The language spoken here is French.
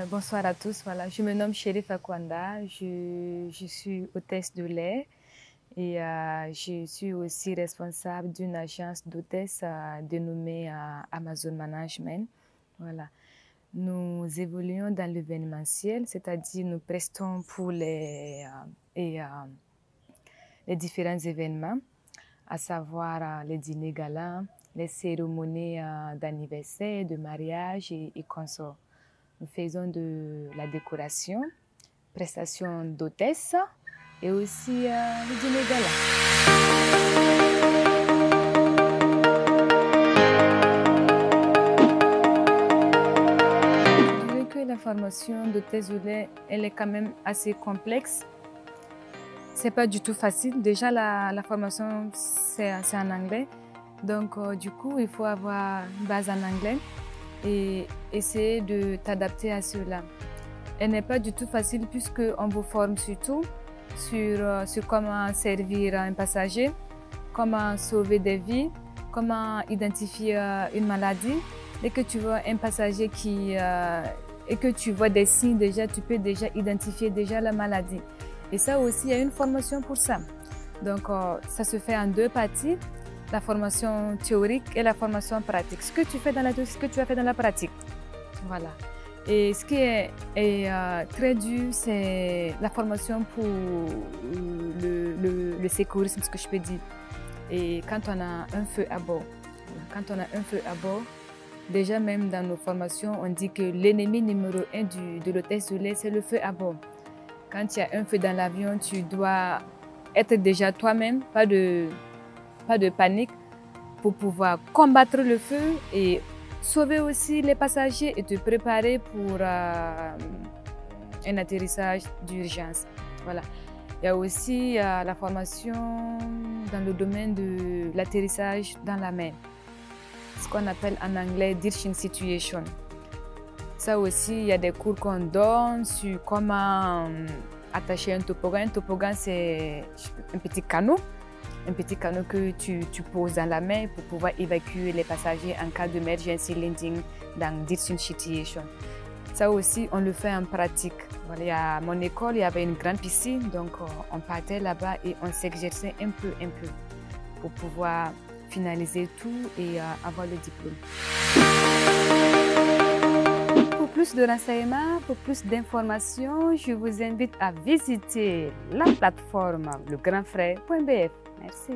Bonsoir à tous. Voilà, je me nomme Chérifa Kwanda. Je suis hôtesse de l'air et je suis aussi responsable d'une agence d'hôtesse dénommée Amazon Management. Voilà. Nous évoluons dans l'événementiel, c'est-à-dire nous prestons pour les différents événements, à savoir les dîners galas, les cérémonies d'anniversaire, de mariage et consorts. Nous faisons de la décoration, prestation d'hôtesse et aussi le dîner gala. Je dirais que la formation d'hôtesse de l'air, elle est quand même assez complexe. C'est pas du tout facile. Déjà, la formation, c'est en anglais. Donc, du coup, il faut avoir une base en anglais et essayer de t'adapter à cela. Elle n'est pas du tout facile puisqu'on vous forme surtout sur comment servir un passager, comment sauver des vies, comment identifier une maladie. Dès que tu vois un passager et que tu vois des signes déjà, tu peux déjà identifier déjà la maladie. Et ça aussi, il y a une formation pour ça. Donc, ça se fait en deux parties. La formation théorique et la formation pratique. Ce que tu fais dans la théorie, ce que tu as fait dans la pratique. Voilà. Et ce qui est très dur, c'est la formation pour le secourisme, ce que je peux dire. Et quand on a un feu à bord, déjà même dans nos formations, on dit que l'ennemi numéro 1 de l'hôtesse de l'air, c'est le feu à bord. Quand il y a un feu dans l'avion, tu dois être déjà toi-même, pas de panique, pour pouvoir combattre le feu et sauver aussi les passagers et te préparer pour un atterrissage d'urgence. Voilà. Il y a aussi la formation dans le domaine de l'atterrissage dans la mer, ce qu'on appelle en anglais ditching situation. Ça aussi, il y a des cours qu'on donne sur comment attacher un toboggan. Un toboggan, c'est un petit canot que tu poses dans la mer pour pouvoir évacuer les passagers en cas d'emergency landing dans ditching situation. Ça aussi, on le fait en pratique. Voilà, à mon école, il y avait une grande piscine, donc on partait là-bas et on s'exerçait un peu pour pouvoir finaliser tout et avoir le diplôme. Pour plus de renseignements, pour plus d'informations, je vous invite à visiter la plateforme legrandfrère.bf. Merci.